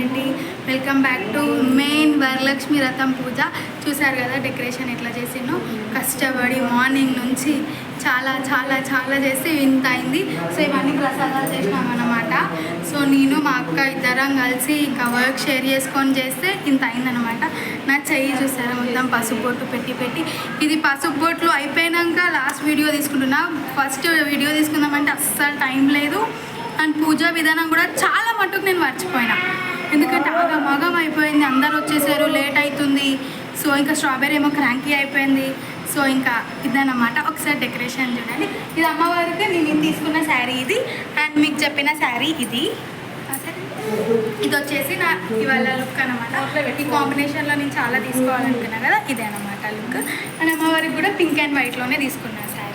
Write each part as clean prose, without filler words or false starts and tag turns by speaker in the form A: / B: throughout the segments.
A: అండి. Welcome back to main Varalakshmi రథం పూజ. చూసారు కదా డెకరేషన్ ఎట్లా చేసినో, కష్టపడి మార్నింగ్ నుంచి చాలా చాలా చాలా చేసి ఇంత అయింది. సో ఇవన్నీ ప్రసాదాలు చేసినామన్నమాట. సో నేను మా అక్క ఇద్దరం కలిసి ఇంకా వర్క్ షేర్ చేసుకొని చేస్తే ఇంత అయిందనమాట. నా చెయ్యి చూసారా మొత్తం పసుపు బొట్టు పెట్టి పెట్టి. ఇది పసుపు బొట్లు అయిపోయాక లాస్ట్ వీడియో తీసుకుంటున్నా. ఫస్ట్ వీడియో తీసుకుందామంటే అస్సలు టైం లేదు. అండ్ పూజా విధానం కూడా చాలా మటుకు నేను మర్చిపోయినా, ఎందుకంటే ఆగం అయిపోయింది. అందరు వచ్చేసారు, లేట్ అవుతుంది. సో ఇంకా స్ట్రాబెర్రీ ఏమో క్రాంకీ అయిపోయింది. సో ఇంకా ఇదన్నమాట. ఒకసారి డెకరేషన్ చూడండి. ఇది అమ్మవారికి నేను తీసుకున్న శారీ ఇది, అండ్ మీకు చెప్పిన శారీ ఇది. ఇది వచ్చేసి నా ఇవాళ లుక్ అనమాట. ఈ కాంబినేషన్లో నేను చాలా తీసుకోవాలనుకున్నా కదా, ఇదే అనమాట లుక్. అండ్ అమ్మవారికి కూడా పింక్ అండ్ వైట్లోనే తీసుకున్నా శారీ.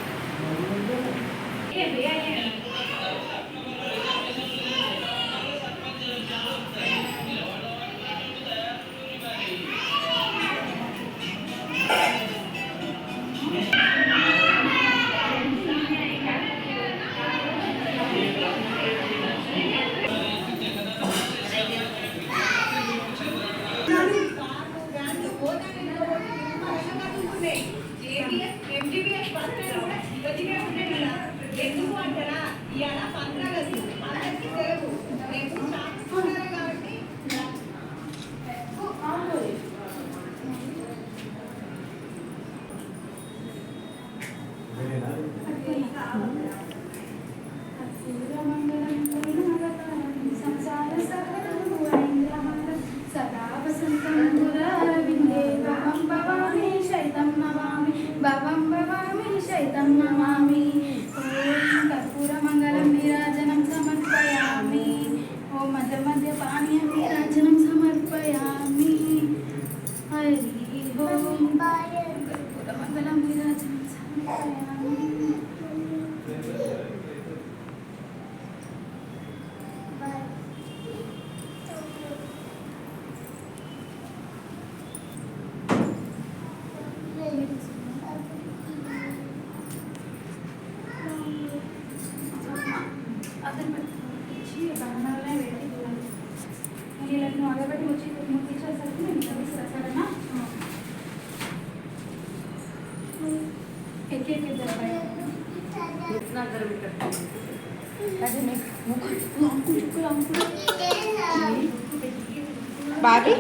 B: బాబీ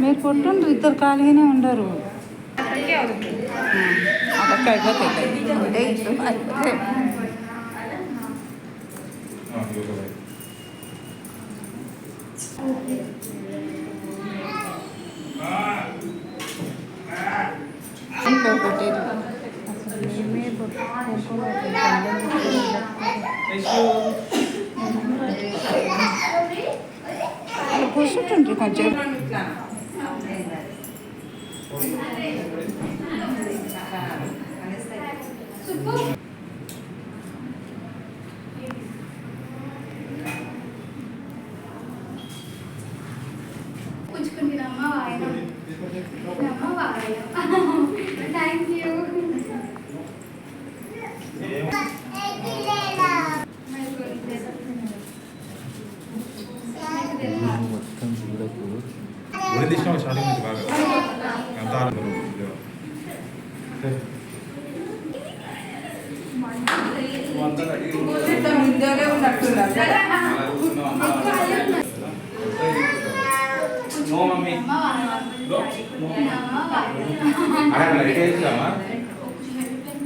B: మీరు కొట్టుండ్రు, ఇద్దరు ఖాళీగానే ఉండరు. అక్కడ అయిపోతాయి. కూర్చుంటుండ్రు కొంచెం.
A: Thank you.
C: స్టార్టింగ్ నుంచి బాగా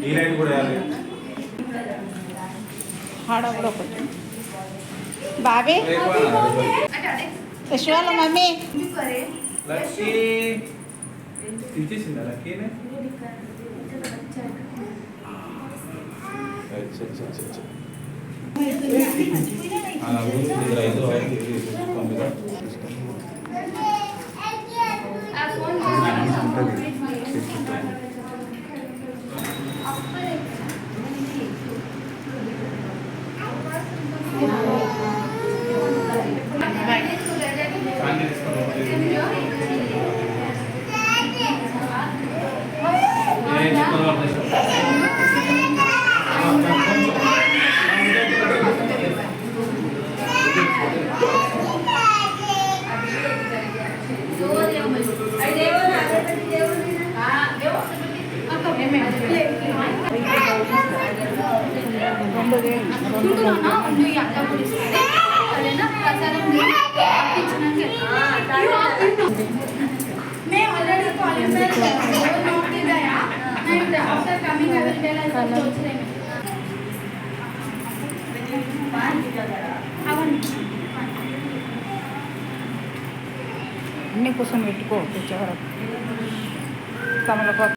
C: ఈ లైన్ కూడా
B: బాబీ యశ్వాల మమ్మీ
C: లక్కీ ఇచ్చేసిందా లక్కీనే?
A: मैं ऑलरेडी क्वालिफाइड नॉट दिया and after coming I will tell I सोच रहे हैं
B: అన్నీ కోసం పెట్టుకో వచ్చే వరకు తమలపాకు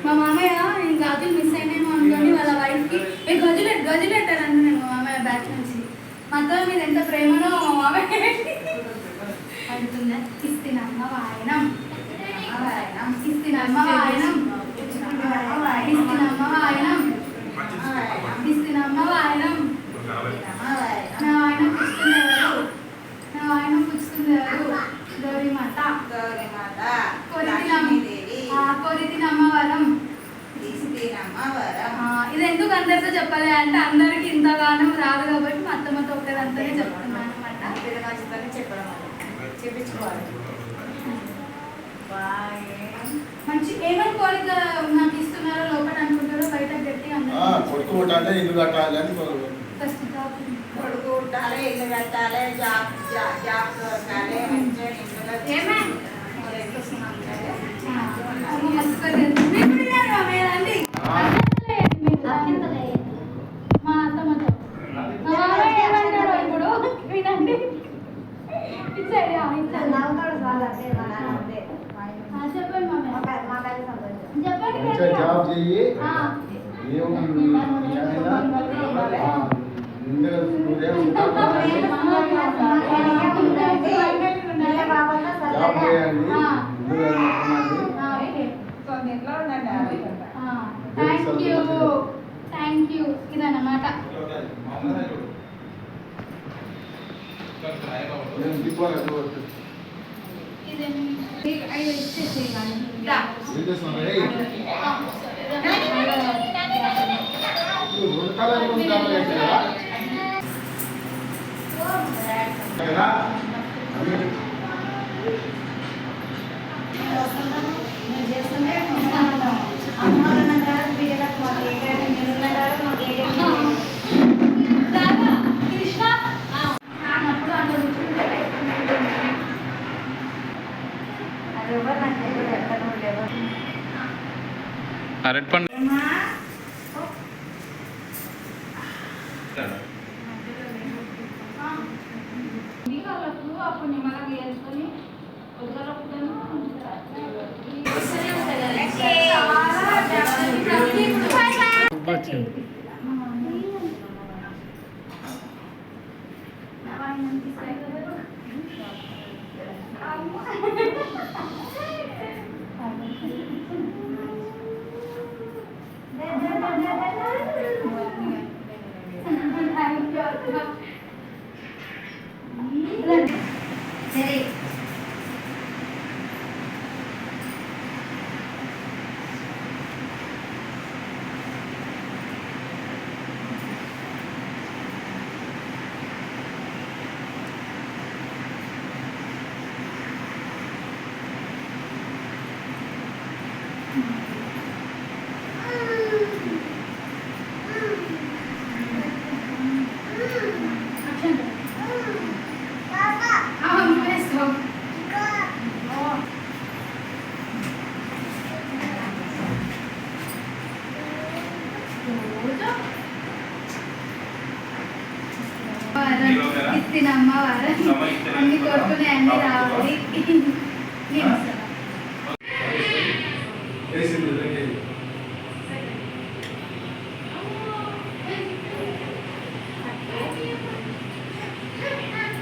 A: మా మామయ్య నేను గాజులు మిస్ అయినామో అనుకోని వాళ్ళ వైఫ్కి గజులెట్ అని అంటున్నాను మా మామయ్య బ్యాచ్ నుంచి మధ్య మీద ఎంత ప్రేమనో మా మామయ్య అడుగుతుందా ఇస్తినమ్మ వాయనం ఇస్తినమ్మ వాయనం ఇస్తినమ్మ వాయనం ఇస్తినమ్మ వాయనం నా వాయనం పుచ్చుకునేవారు నా వాయనం పుచ్చుకునేవారు గౌరీ మాత కొరితినమ్మవరం ఇది ఎందుకు అందరితో చెప్పాలి అంటే అందరికి ఇంతగానం రాదు కాబట్టి మా అత్తమ్మతో ఒక్కదంతనే చెప్తున్నాను అనమాట మంచి ఏమని కోరిక నాకు ఇస్తున్నారో లోపల అనుకుంటారో బయట గట్టి
D: కొడుకు పుట్టాలి ఇల్లు కట్టాలి అని
B: కొడుకు ఉండాలి ఇల్లు కట్టాలి జాబ్ దొరకాలి
A: మా అత్తమ్మతో ఇప్పుడు వినండి చెప్పండి చెప్పండి
D: జాబ్ చెయ్యి జాబ్ చేయండి
A: థ్యాంక్ యూ ఇదన్నమాట
E: ఎవరు నాకు ఎక్కడ నువ్వు లేవు అరటి పండు
A: అప్పుడు నిమ్మకాయ వేసుకొని సరే ఇస్తున్నమ్మ వారు అన్ని కోరుకునే అన్ని రావాలి.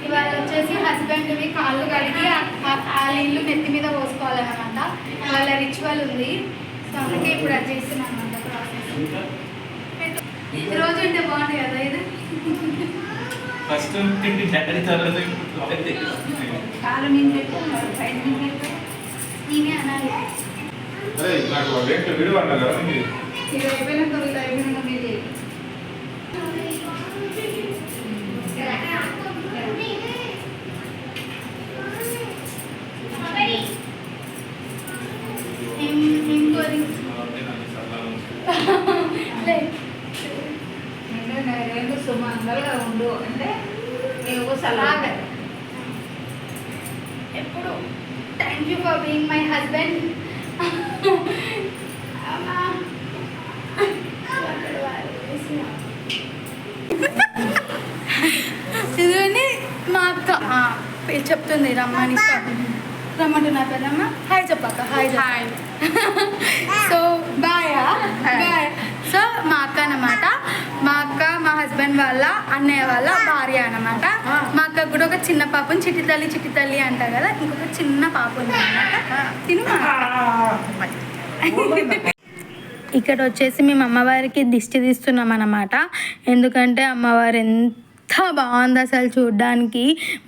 A: ఇవాళ వచ్చేసి హస్బెండ్వి కాళ్ళు కడిగి ఆ ఇల్లు నెత్తి మీద పోసుకోవాలన్నమాట. వాళ్ళ రిచువల్ ఉంది. సో అందుకే ఇప్పుడు అది చేస్తున్నాను అన్నమాట ప్రాసెస్. రోజు ఉంటే బాగుంది కదా ఇది.
C: ఫస్ట్ డాడీ తర్వాత
A: కాలు నేను పెట్టుకున్నాను సైడ్ నేను పెట్టు నేనే అనాలి.
C: నాకు వీడియో అన్నా కదా
A: ఇది అయిపోయినాక వీళ్ళు అయిపోయినాక మీరు ఇంకోది
B: సుమంగళ ఉండు అంటే నువ్వు సలహా
A: ఎప్పుడు thank you for being my husband. ఇదిగోండి మా అక్క చెప్తుంది రమ్మని. రమ్మంటున్నా పెద్దమ్మ. హాయ్ చెప్పక్క. Hi hi. So bye bye. So మా అక్క అన్నమాట. మా అక్క మా హస్బెండ్ వాళ్ళ అన్నయ్య వాళ్ళ భార్య అన్నమాట. మా అక్క కూడా ఒక చిన్న పాపని చిట్టి తల్లి అంటారు కదా, ఇంకొక చిన్న పాప ఉంది అన్నమాట. తిను. ఇక్కడ వచ్చేసి మేము అమ్మవారికి దిష్టి తీస్తున్నాం అన్నమాట. ఎందుకంటే అమ్మవారు ఎంత బాగుంది అసలు చూడ్డానికి.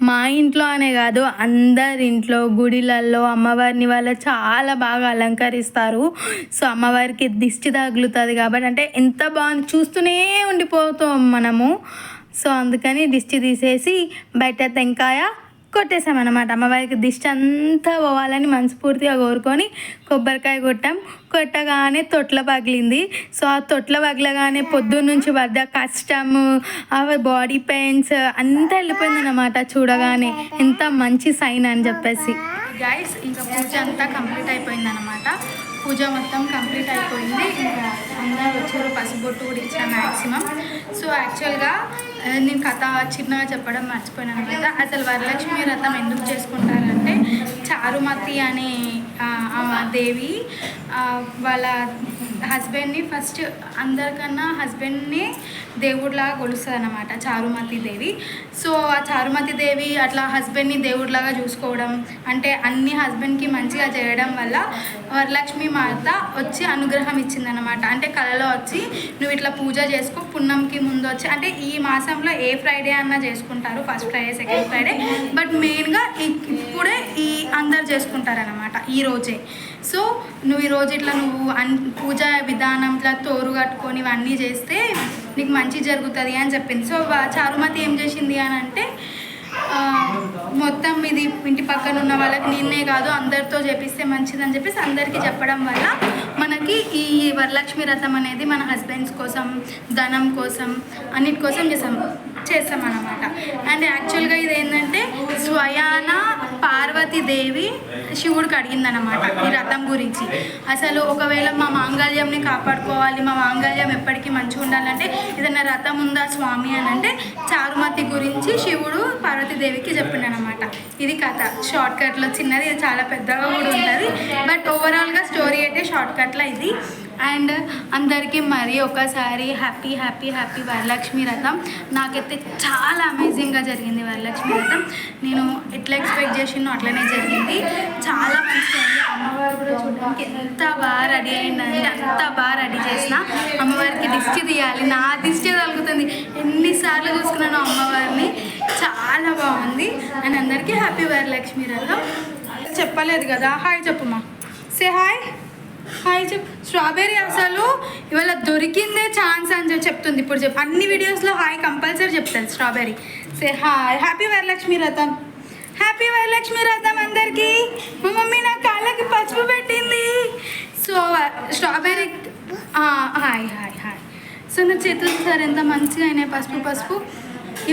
A: మా ఇంట్లో అనే కాదు అందరి ఇంట్లో గుడిలల్లో అమ్మవారిని వాళ్ళు చాలా బాగా అలంకరిస్తారు. సో అమ్మవారికి దిష్టి తగులుతుంది కాబట్టి అంటే ఎంత బాగుంది చూస్తూనే ఉండిపోతాం మనము. సో అందుకని దిష్టి తీసేసి బయట టెంకాయ కొట్టేసామన్నమాట. అమ్మవారికి దిష్టి అంతా పోవాలని మనస్ఫూర్తిగా కోరుకొని కొబ్బరికాయ కొట్టగానే తొట్ల పగిలింది. సో ఆ తొట్ల పగలగానే పొద్దున్న నుంచి పడ్డ కష్టము, బాడీ పెయిన్స్ అంతా వెళ్ళిపోయిందన్నమాట. చూడగానే ఎంత మంచి సైన్ అని చెప్పేసి. గైస్ ఇంకా పూజ అంతా కంప్లీట్ అయిపోయిందన్నమాట. పూజ మొత్తం కంప్లీట్ అయిపోయింది. ఇంకా అందరూ వచ్చారు. పసుబొట్టు కూడా ఇచ్చిన మ్యాక్సిమం. సో యాక్చువల్గా నేను కథ చిన్నగా చెప్పడం మర్చిపోయినాను కదా. అసలు వరలక్ష్మి వ్రతం ఎందుకు చేసుకుంటారంటే చారుమతి అనే దేవి వాళ్ళ హస్బెండ్ని ఫస్ట్ అందరికన్నా హస్బెండ్ని దేవుడిలాగా కొలుస్తుంది అన్నమాట చారుమతి దేవి. సో ఆ చారుమతి దేవి అట్లా హస్బెండ్ని దేవుడిలాగా చూసుకోవడం అంటే అన్ని హస్బెండ్కి మంచిగా చేయడం వల్ల వరలక్ష్మి మాత వచ్చి అనుగ్రహం ఇచ్చిందనమాట. అంటే కళలో వచ్చి నువ్వు ఇట్లా పూజ చేసుకో, పున్నంకి ముందు వచ్చి అంటే ఈ మాసంలో ఏ ఫ్రైడే అన్నా చేసుకుంటారు, first Friday second Friday, but మెయిన్గా ఇప్పుడే అందరు చేసుకుంటారనమాట ఈ రోజే. సో నువ్వు ఈరోజు ఇట్లా నువ్వు పూజ విధానం ఇట్లా తోరు కట్టుకొని ఇవన్నీ చేస్తే నీకు మంచి జరుగుతుంది అని చెప్పింది. సో చారుమతి ఏం చేసింది అని అంటే మొత్తం ఇది ఇంటి పక్కన ఉన్న వాళ్ళకి నిన్నే కాదు అందరితో చేపిస్తే మంచిదని చెప్పేసి అందరికీ చెప్పడం వల్ల మనకి ఈ వరలక్ష్మి వ్రతం అనేది మన హస్బెండ్స్ కోసం, ధనం కోసం, అన్నిటి కోసం చేస్తాం అన్నమాట. అండ్ యాక్చువల్గా ఇది ఏంటంటే స్వయాన పార్వతీదేవి శివుడికి అడిగిందనమాట ఈ రథం గురించి. అసలు ఒకవేళ మా మాంగళ్యంని కాపాడుకోవాలి, మా మాంగళ్యం ఎప్పటికీ మంచిగా ఉండాలంటే ఏదైనా రథం ఉందా స్వామి అని అంటే చారుమతి గురించి శివుడు పార్వతీదేవికి చెప్పిండనమాట. ఇది కథ షార్ట్కట్లో చిన్నది, ఇది చాలా పెద్దగా కూడా ఉంటుంది. బట్ ఓవరాల్గా స్టోరీ అయితే షార్ట్కట్లో ఇది. అండ్ అందరికీ మరి ఒకసారి హ్యాపీ హ్యాపీ హ్యాపీ వరలక్ష్మి రథం. నాకైతే చాలా అమేజింగ్గా జరిగింది వరలక్ష్మి రథం. నేను ఎట్లా ఎక్స్పెక్ట్ చేసినో అట్లనే జరిగింది. చాలా మంచిగా ఉంది. అమ్మవారు కూడా చూడడానికి ఎంత బాగా రెడీ అయిందంటే అంత బాగా రెడీ చేసిన. అమ్మవారికి దిష్టి తీయాలి, నా దిష్టి తగులుతుంది. ఎన్నిసార్లు చూసుకున్నాను అమ్మవారిని, చాలా బాగుంది. అండ్ అందరికీ హ్యాపీ వరలక్ష్మి రథం. చెప్పలేదు కదా, హాయ్ చెప్పుమా, సే హాయ్. హాయ్ చెప్పు. స్ట్రాబెర్రీ అసలు ఇవాళ దొరికిందే ఛాన్స్ అని చెప్తుంది. ఇప్పుడు చెప్పు, అన్ని వీడియోస్లో హాయ్ కంపల్సరీ చెప్తాను strawberry. Say hi. Happy Varalakshmi రథం. హ్యాపీ వరలక్ష్మి రథం అందరికీ. మా మమ్మీ నా కాళ్ళకి పసుపు పెట్టింది. So strawberry hi hi hi. So నా చేతులు సార్ ఎంత మంచిగా అయినాయి పసుపు పసుపు.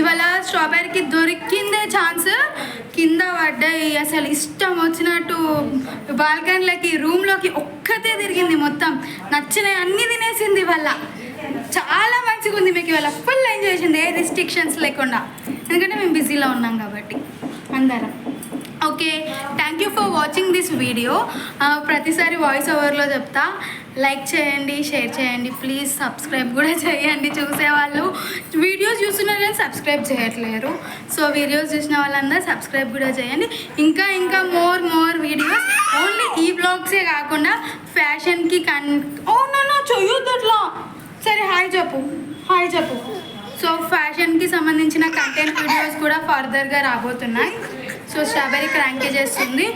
A: ఇవాళ స్ట్రాబెర్రీకి దొరికిందే ఛాన్స్. కింద పడ్డాయి, అసలు ఇష్టం వచ్చినట్టు బాల్కనీలోకి రూమ్లోకి ఒక్కతే తిరిగింది. మొత్తం నచ్చినాయి అన్నీ తినేసింది. ఇవాళ చాలా మంచిగా ఉంది. మీకు ఇవాళ ఫుల్ ఎంజాయ్ చేసింది, ఏ రిస్ట్రిక్షన్స్ లేకుండా. ఎందుకంటే మేము బిజీలో ఉన్నాం కాబట్టి అందరం. Okay, thank you for watching this video. ప్రతిసారి వాయిస్ ఓవర్లో చెప్తా, లైక్ చేయండి, షేర్ చేయండి, ప్లీజ్ సబ్స్క్రైబ్ కూడా చేయండి. చూసేవాళ్ళు వీడియోస్ చూస్తున్నారు కానీ సబ్స్క్రైబ్ చేయట్లేరు. సో వీడియోస్ చూసిన వాళ్ళందరూ సబ్స్క్రైబ్ కూడా చేయండి. ఇంకా ఇంకా మోర్ వీడియోస్, ఓన్లీ ఈ బ్లాగ్సే కాకుండా ఫ్యాషన్కి నో చెయ్యొద్దు అట్లా. సరే హాయ్ చెప్పు, హాయ్ చెప్పు. సో ఫ్యాషన్కి సంబంధించిన కంటెంట్ వీడియోస్ కూడా ఫర్దర్గా రాబోతున్నాయి. సో స్ట్రాబెర్రీ క్రాంకీ చేస్తుంది.